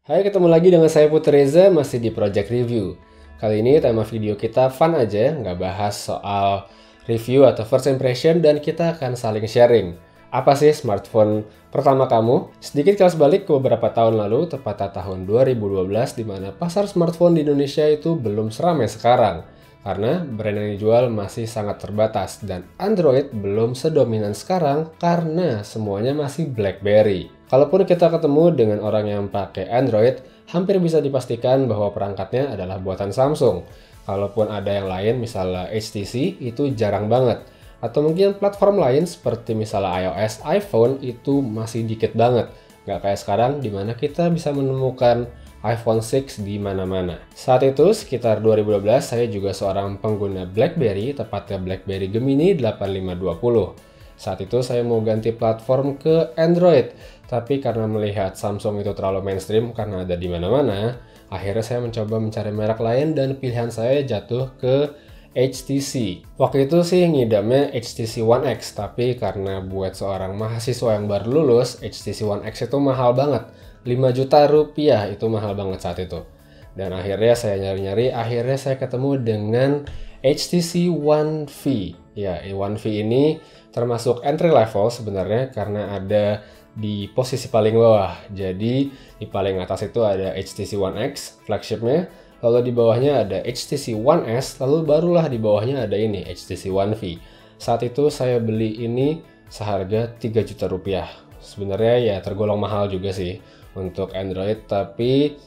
Hai, ketemu lagi dengan saya Putri Reza, masih di Project Review. Kali ini tema video kita fun aja, nggak bahas soal review atau first impression, dan kita akan saling sharing. Apa sih smartphone pertama kamu? Sedikit kilas balik ke beberapa tahun lalu, tepatnya tahun 2012, di mana pasar smartphone di Indonesia itu belum seramai sekarang. Karena brand yang dijual masih sangat terbatas, dan Android belum sedominan sekarang karena semuanya masih BlackBerry. Kalaupun kita ketemu dengan orang yang pakai Android, hampir bisa dipastikan bahwa perangkatnya adalah buatan Samsung. Kalaupun ada yang lain, misalnya HTC, itu jarang banget. Atau mungkin platform lain seperti misalnya iOS, iPhone, itu masih dikit banget. Nggak kayak sekarang, dimana kita bisa menemukan iPhone 6 di mana-mana. Saat itu, sekitar 2012, saya juga seorang pengguna BlackBerry, tepatnya BlackBerry Gemini 8520. Saat itu saya mau ganti platform ke Android, tapi karena melihat Samsung itu terlalu mainstream karena ada di mana-mana, akhirnya saya mencoba mencari merek lain dan pilihan saya jatuh ke HTC. Waktu itu sih ngidamnya HTC One X, tapi karena buat seorang mahasiswa yang baru lulus, HTC One X itu mahal banget. 5 juta rupiah, itu mahal banget saat itu. Dan akhirnya saya nyari-nyari, akhirnya saya ketemu dengan HTC One V. Ya, One V ini termasuk entry level sebenarnya karena ada di posisi paling bawah. Jadi di paling atas itu ada HTC One X, flagshipnya. Lalu di bawahnya ada HTC One S, lalu barulah di bawahnya ada ini, HTC One V. Saat itu saya beli ini seharga 3 juta rupiah. Sebenarnya ya tergolong mahal juga sih untuk Android, tapi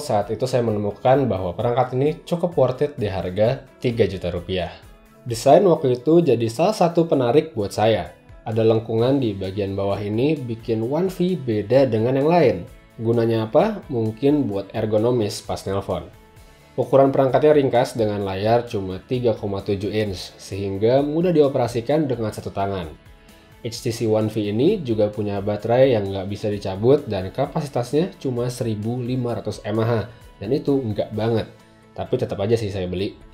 saat itu saya menemukan bahwa perangkat ini cukup worth it di harga 3 juta rupiah. Desain waktu itu jadi salah satu penarik buat saya. Ada lengkungan di bagian bawah ini bikin One V beda dengan yang lain. Gunanya apa? Mungkin buat ergonomis pas nelpon. Ukuran perangkatnya ringkas dengan layar cuma 3,7 inch, sehingga mudah dioperasikan dengan satu tangan. HTC One V ini juga punya baterai yang nggak bisa dicabut dan kapasitasnya cuma 1500 mAh, dan itu nggak banget. Tapi tetap aja sih saya beli.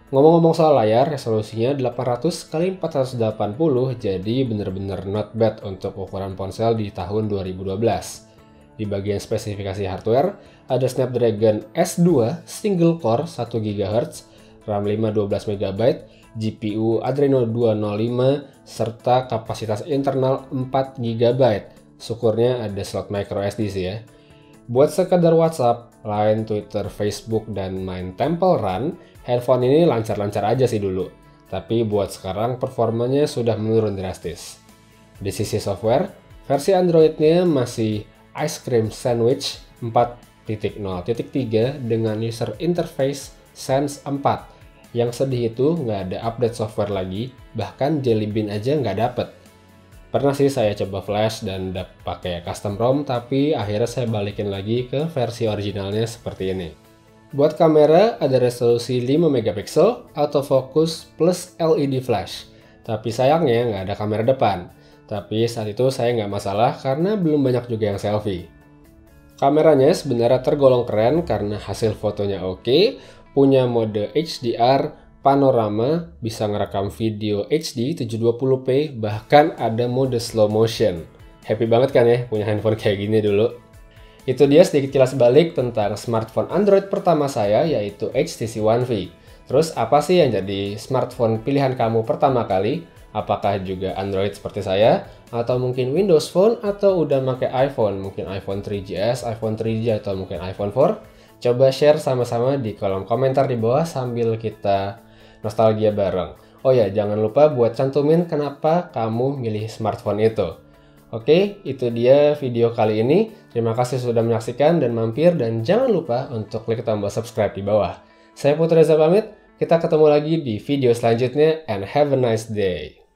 Ngomong-ngomong soal layar, resolusinya 800x480, jadi bener-bener not bad untuk ukuran ponsel di tahun 2012. Di bagian spesifikasi hardware, ada Snapdragon S2 single core 1 GHz, RAM 5 12 MB, GPU Adreno 205, serta kapasitas internal 4 GB. Syukurnya ada slot micro SD sih ya. Buat sekadar WhatsApp, Line, Twitter, Facebook, dan main Temple Run, handphone ini lancar-lancar aja sih dulu. Tapi buat sekarang performanya sudah menurun drastis. Di sisi software, versi Android-nya masih Ice Cream Sandwich 4.0.3 dengan user interface Sense 4. Yang sedih itu nggak ada update software lagi, bahkan Jelly Bean aja nggak dapet. Pernah sih saya coba flash dan pakai custom ROM, tapi akhirnya saya balikin lagi ke versi originalnya seperti ini. Buat kamera ada resolusi 5 MP, autofocus plus LED flash. Tapi sayangnya nggak ada kamera depan. Tapi saat itu saya nggak masalah karena belum banyak juga yang selfie. Kameranya sebenarnya tergolong keren karena hasil fotonya oke, punya mode HDR, panorama, bisa ngerekam video HD 720p, bahkan ada mode slow motion. Happy banget kan ya punya handphone kayak gini dulu. Itu dia sedikit kilas balik tentang smartphone Android pertama saya, yaitu HTC One V. Terus apa sih yang jadi smartphone pilihan kamu pertama kali? Apakah juga Android seperti saya? Atau mungkin Windows Phone? Atau udah pakai iPhone? Mungkin iPhone 3GS, iPhone 3G, atau mungkin iPhone 4? Coba share sama-sama di kolom komentar di bawah sambil kita nostalgia bareng. Oh ya, jangan lupa buat cantumin kenapa kamu milih smartphone itu. Oke, itu dia video kali ini. Terima kasih sudah menyaksikan dan mampir, dan jangan lupa untuk klik tombol subscribe di bawah. Saya Putri Reza pamit, kita ketemu lagi di video selanjutnya, and have a nice day.